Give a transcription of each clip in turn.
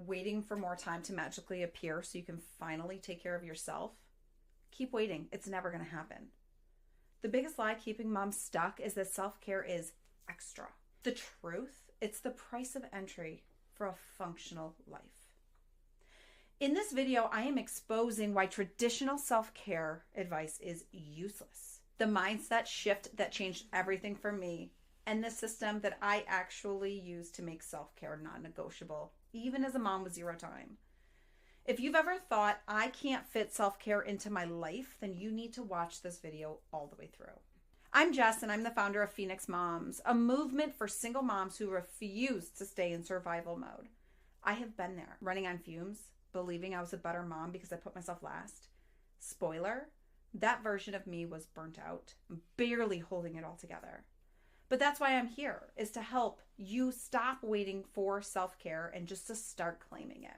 waiting for more time to magically appear so you can finally take care of yourself, keep waiting. It's never going to happen. The biggest lie keeping moms stuck is that self-care is extra. The truth, it's the price of entry for a functional life. In this video, I am exposing why traditional self-care advice is useless. The mindset shift that changed everything for me, and the system that I actually use to make self-care non-negotiable, even as a mom with zero time. If you've ever thought I can't fit self-care into my life, then you need to watch this video all the way through. I'm Jess, and I'm the founder of Phoenix Moms, a movement for single moms who refuse to stay in survival mode. I have been there, running on fumes, believing I was a better mom because I put myself last. Spoiler, that version of me was burnt out, barely holding it all together. But that's why I'm here, is to help you stop waiting for self-care and just to start claiming it.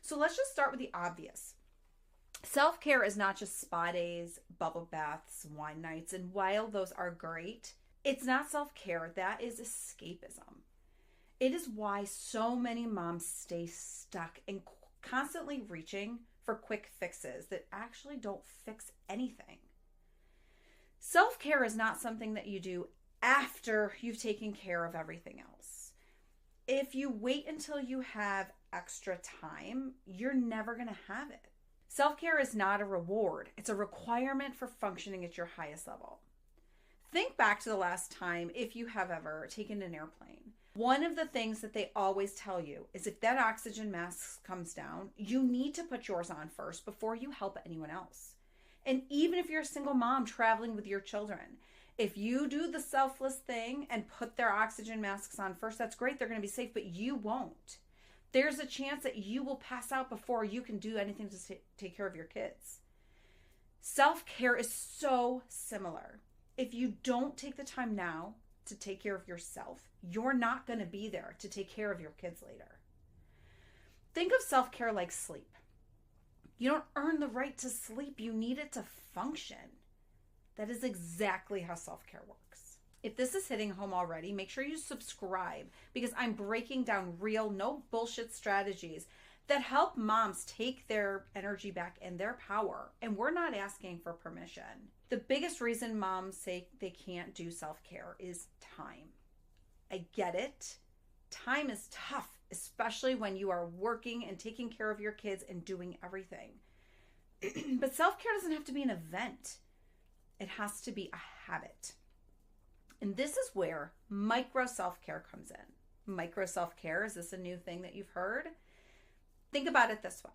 So let's just start with the obvious. Self-care is not just spa days, bubble baths, wine nights, and while those are great, it's not self-care. That is escapism. It is why so many moms stay stuck and constantly reaching for quick fixes that actually don't fix anything. Self-care is not something that you do after you've taken care of everything else. If you wait until you have extra time, you're never going to have it. Self-care is not a reward. It's a requirement for functioning at your highest level. Think back to the last time, if you have ever taken an airplane. One of the things that they always tell you is if that oxygen mask comes down, you need to put yours on first before you help anyone else. And even if you're a single mom traveling with your children, if you do the selfless thing and put their oxygen masks on first, that's great. They're going to be safe, but you won't. There's a chance that you will pass out before you can do anything to take care of your kids. Self-care is so similar. If you don't take the time now to take care of yourself, you're not going to be there to take care of your kids later. Think of self-care like sleep. You don't earn the right to sleep. You need it to function. That is exactly how self-care works. If this is hitting home already, make sure you subscribe because I'm breaking down real, no bullshit strategies that help moms take their energy back and their power. And we're not asking for permission. The biggest reason moms say they can't do self-care is time. I get it. Time is tough, especially when you are working and taking care of your kids and doing everything. But self-care doesn't have to be an event. It has to be a habit. And this is where micro self-care comes in. Micro self-care, is this a new thing that you've heard? Think about it this way.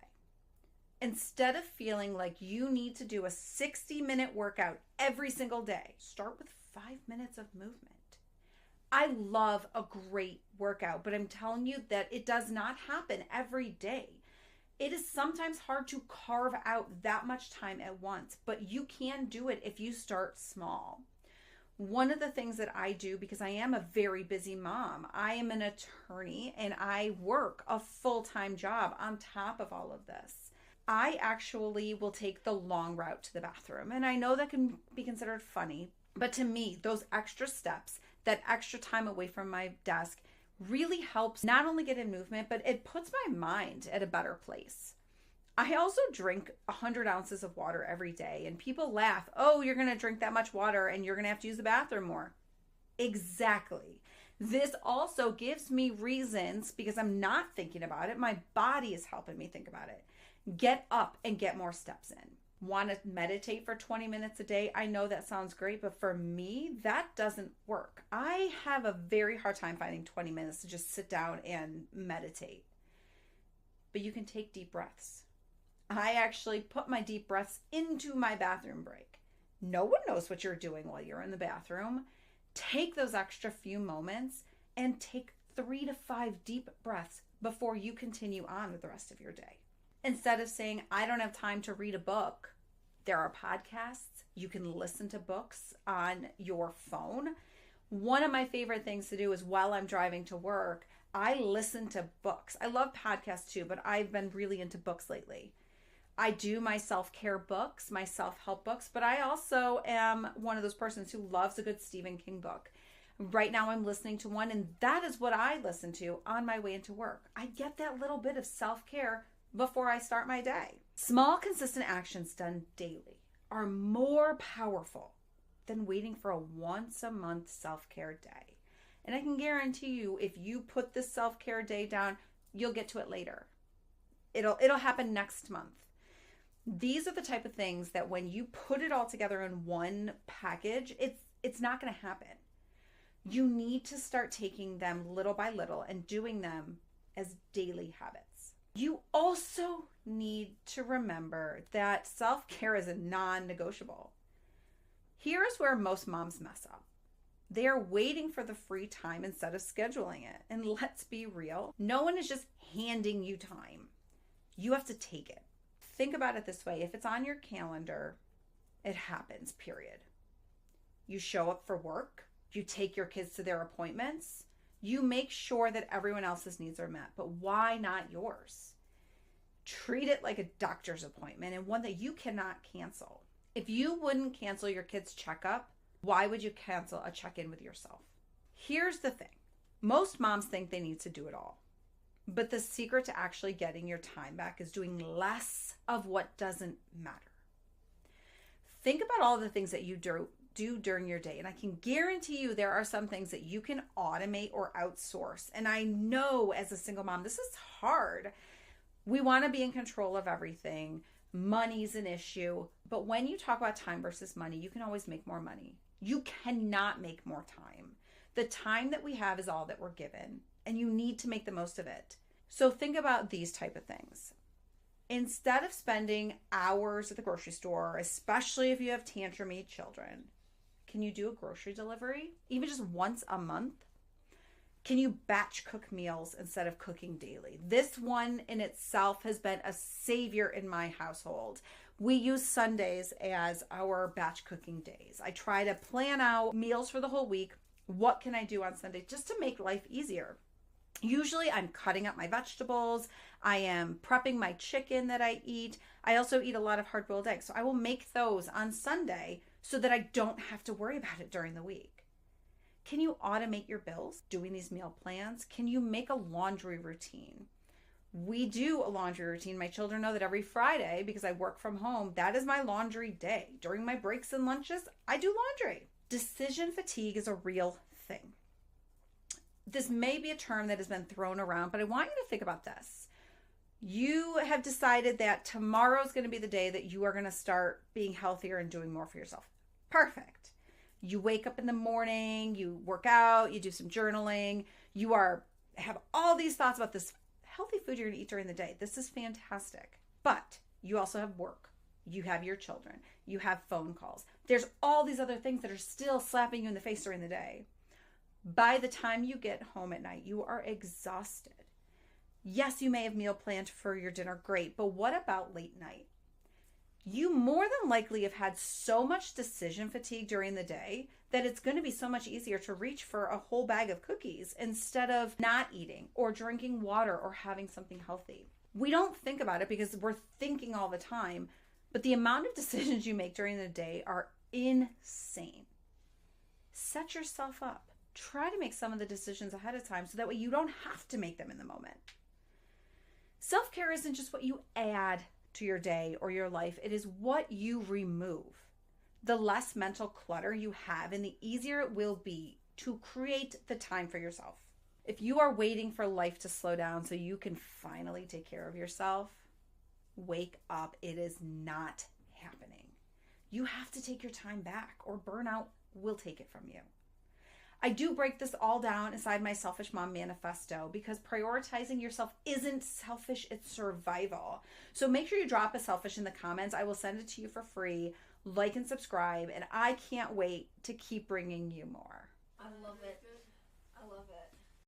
Instead of feeling like you need to do a 60-minute workout every single day, start with 5 minutes of movement. I love a great workout, but I'm telling you that it does not happen every day. It is sometimes hard to carve out that much time at once, but you can do it if you start small. One of the things that I do, because I am a very busy mom, I am an attorney and I work a full-time job on top of all of this. I actually will take the long route to the bathroom. And I know that can be considered funny, but to me, those extra steps, that extra time away from my desk really helps not only get in movement, but it puts my mind at a better place. I also drink 100 ounces of water every day, and people laugh, oh, you're going to drink that much water and you're going to have to use the bathroom more. Exactly. This also gives me reasons, because I'm not thinking about it. My body is helping me think about it. Get up and get more steps in. Want to meditate for 20 minutes a day? I know that sounds great, but for me, that doesn't work. I have a very hard time finding 20 minutes to just sit down and meditate. But you can take deep breaths. I actually put my deep breaths into my bathroom break. No one knows what you're doing while you're in the bathroom. Take those extra few moments and take 3 to 5 deep breaths before you continue on with the rest of your day. Instead of saying, I don't have time to read a book, there are podcasts. You can listen to books on your phone. One of my favorite things to do is while I'm driving to work, I listen to books. I love podcasts too, but I've been really into books lately. I do my self-care books, my self-help books, but I also am one of those persons who loves a good Stephen King book. Right now I'm listening to one, and that is what I listen to on my way into work. I get that little bit of self-care before I start my day. Small, consistent actions done daily are more powerful than waiting for a once-a-month self-care day. And I can guarantee you, if you put this self-care day down, you'll get to it later. It'll happen next month. These are the type of things that when you put it all together in one package, it's not going to happen. You need to start taking them little by little and doing them as daily habits. You also need to remember that self-care is a non-negotiable. Here's where most moms mess up. They are waiting for the free time instead of scheduling it. And let's be real, no one is just handing you time. You have to take it. Think about it this way. If it's on your calendar, it happens, period. You show up for work. You take your kids to their appointments. You make sure that everyone else's needs are met. But why not yours? Treat it like a doctor's appointment and one that you cannot cancel. If you wouldn't cancel your kid's checkup, why would you cancel a check-in with yourself? Here's the thing. Most moms think they need to do it all. But the secret to actually getting your time back is doing less of what doesn't matter. Think about all the things that you do during your day. And I can guarantee you there are some things that you can automate or outsource. And I know as a single mom, this is hard. We want to be in control of everything. Money's an issue. But when you talk about time versus money, you can always make more money. You cannot make more time. The time that we have is all that we're given, and you need to make the most of it. So think about these type of things. Instead of spending hours at the grocery store, especially if you have tantrumy children, can you do a grocery delivery? Even just once a month? Can you batch cook meals instead of cooking daily? This one in itself has been a savior in my household. We use Sundays as our batch cooking days. I try to plan out meals for the whole week. What can I do on Sunday just to make life easier? Usually I'm cutting up my vegetables. I am prepping my chicken that I eat. I also eat a lot of hard-boiled eggs. So I will make those on Sunday so that I don't have to worry about it during the week. Can you automate your bills doing these meal plans? Can you make a laundry routine? We do a laundry routine. My children know that every Friday, because I work from home, that is my laundry day. During my breaks and lunches, I do laundry. Decision fatigue is a real thing. This may be a term that has been thrown around, but I want you to think about this. You have decided that tomorrow is going to be the day that you are going to start being healthier and doing more for yourself. Perfect. You wake up in the morning, you work out, you do some journaling, you have all these thoughts about this healthy food you're going to eat during the day. This is fantastic. But you also have work. You have your children. You have phone calls. There's all these other things that are still slapping you in the face during the day. By the time you get home at night, you are exhausted. Yes, you may have meal planned for your dinner, great, but what about late night? You more than likely have had so much decision fatigue during the day that it's going to be so much easier to reach for a whole bag of cookies instead of not eating or drinking water or having something healthy. We don't think about it because we're thinking all the time, but the amount of decisions you make during the day are insane. Set yourself up. Try to make some of the decisions ahead of time so that way you don't have to make them in the moment. Self-care isn't just what you add to your day or your life. It is what you remove. The less mental clutter you have and the easier it will be to create the time for yourself. If you are waiting for life to slow down so you can finally take care of yourself, wake up. It is not happening. You have to take your time back or burnout will take it from you. I do break this all down inside my Selfish Mom Manifesto because prioritizing yourself isn't selfish, it's survival. So make sure you drop a selfish in the comments. I will send it to you for free. Like and subscribe, and I can't wait to keep bringing you more. I love it. I love it.